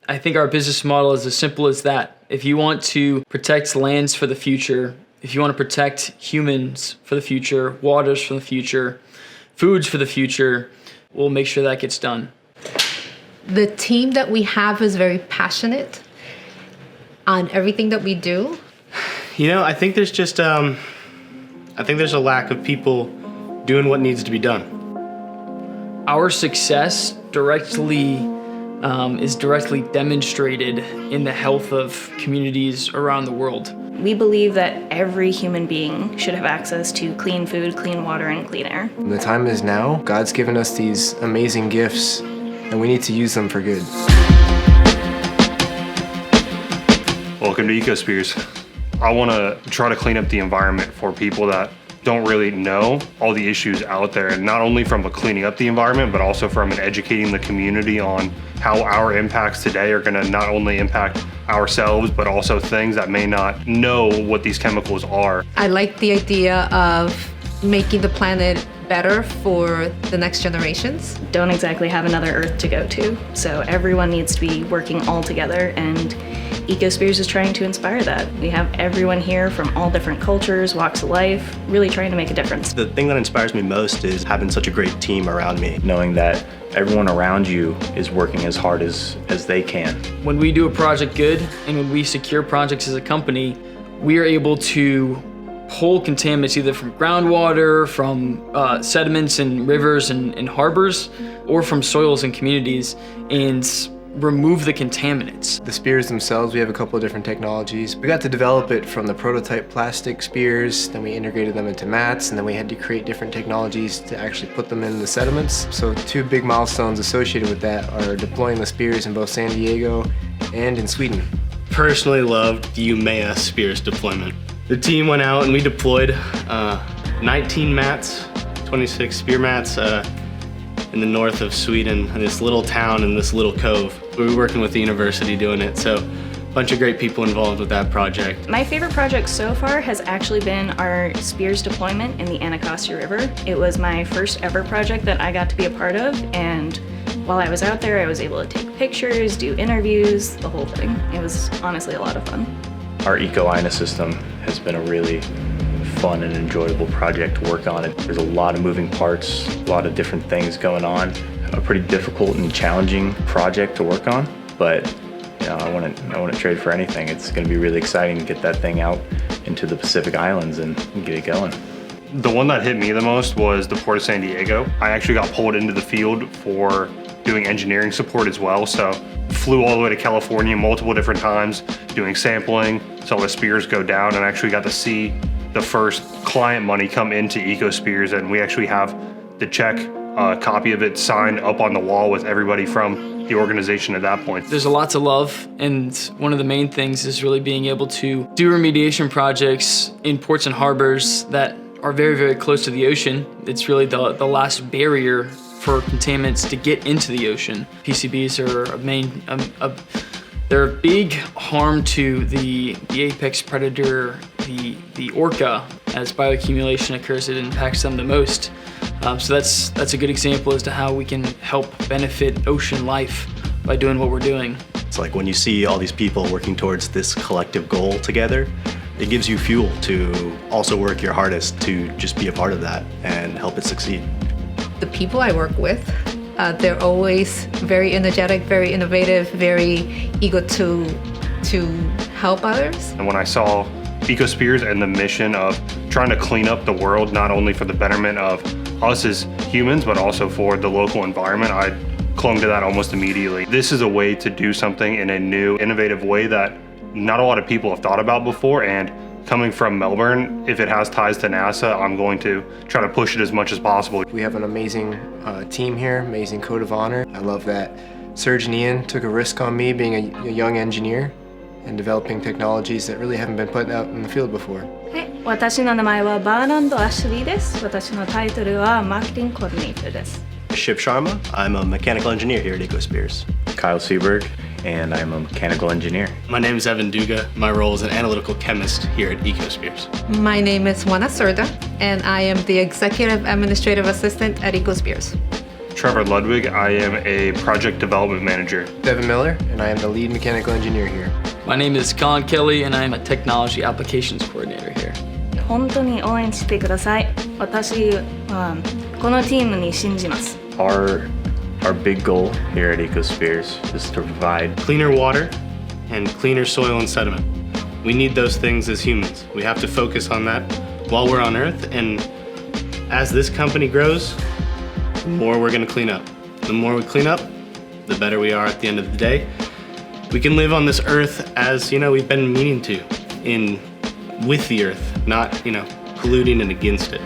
I think our business model is as simple as that. If you want to protect lands for the future, if you want to protect humans for the future, waters for the future, foods for the future, we'll make sure that gets done. The team that we have is very passionate on everything that we do. You know, I think there's just, I think there's a lack of people doing what needs to be done. Our success is directly demonstrated in the health of communities around the world. We believe that every human being should have access to clean food, clean water, and clean air. The time is now. God's given us these amazing gifts, and we need to use them for good. Welcome to ecoSPEARS. I want to try to clean up the environment for people that don't really know all the issues out there, and not only from cleaning up the environment, but also from educating the community on how our impacts today are going to not only impact ourselves, but also things that may not know what these chemicals are. I like the idea of making the planet better for the next generations. Don't exactly have another Earth to go to, so everyone needs to be working all together, and ecoSPEARS is trying to inspire that. We have everyone here from all different cultures, walks of life, really trying to make a difference. The thing that inspires me most is having such a great team around me. Knowing that everyone around you is working as hard as they can. When we do a project good, and when we secure projects as a company, we are able to pull contaminants either from groundwater, from sediments in rivers and harbors, or from soils and communities, and remove the contaminants. The spears themselves, we have a couple of different technologies. We got to develop it from the prototype plastic spears, then we integrated them into mats, and then we had to create different technologies to actually put them in the sediments. So 2 big milestones associated with that are deploying the spears in both San Diego and in Sweden. Personally loved the UMEA spears deployment. The team went out and we deployed 19 mats, 26 spear mats in the north of Sweden, in this little town, in this little cove. We were working with the university doing it, so a bunch of great people involved with that project. My favorite project so far has actually been our spears deployment in the Anacostia River. It was my first ever project that I got to be a part of, and while I was out there, I was able to take pictures, do interviews, the whole thing. It was honestly a lot of fun. Our eco-INA system has been a really fun and enjoyable project to work on. There's a lot of moving parts, a lot of different things going on. A pretty difficult and challenging project to work on, but you know, I wouldn't trade for anything. It's going to be really exciting to get that thing out into the Pacific Islands and get it going. The one that hit me the most was the Port of San Diego. I actually got pulled into the field for doing engineering support as well, so flew all the way to California multiple different times, doing sampling, saw the spears go down, and actually got to see the first client money come into ecoSPEARS, and we actually have the check, copy of it signed up on the wall with everybody from the organization at that point. There's a lot to love, and one of the main things is really being able to do remediation projects in ports and harbors that are very, very close to the ocean. It's really the last barrier for contaminants to get into the ocean. PCBs are they're a big harm to the apex predator, the orca. As bioaccumulation occurs, it impacts them the most. So that's a good example as to how we can help benefit ocean life by doing what we're doing. It's like when you see all these people working towards this collective goal together, it gives you fuel to also work your hardest to just be a part of that and help it succeed. The people I work with, they're always very energetic, very innovative, very eager to help others. And when I saw ecoSPEARS and the mission of trying to clean up the world, not only for the betterment of us as humans, but also for the local environment, I clung to that almost immediately. This is a way to do something in a new, innovative way that not a lot of people have thought about before, and coming from Melbourne, if it has ties to NASA, I'm going to try to push it as much as possible. We have an amazing team here, amazing code of honor. I love that Serge and Ian took a risk on me being a young engineer and developing technologies that really haven't been put out in the field before. 私の名前はバーナンド・アシュリーです。私のタイトルはマーケティングコーディネーターです。Shiv Sharma, I'm a mechanical engineer here at ecoSPEARS. Kyle Seberg, and I'm a mechanical engineer. My name is Evan Duga. My role is an analytical chemist here at ecoSPEARS. My name is Juana Cerda, and I am the Executive Administrative Assistant at ecoSPEARS. Trevor Ludwig. I am a project development manager. Devin Miller, and I am the lead mechanical engineer here. My name is Colin Kelly, and I'm a technology applications coordinator here. 本当に応援してください。私はこのチームに信じます。Our big goal here at ecoSPEARS is to provide Cleaner water and cleaner soil and sediment. We need those things as humans. We have to focus on that while we're on Earth, and as this company grows, the more we're gonna clean up. The more we clean up, the better we are at the end of the day. We can live on this Earth as, we've been meaning to, with the Earth, not, polluting and against it.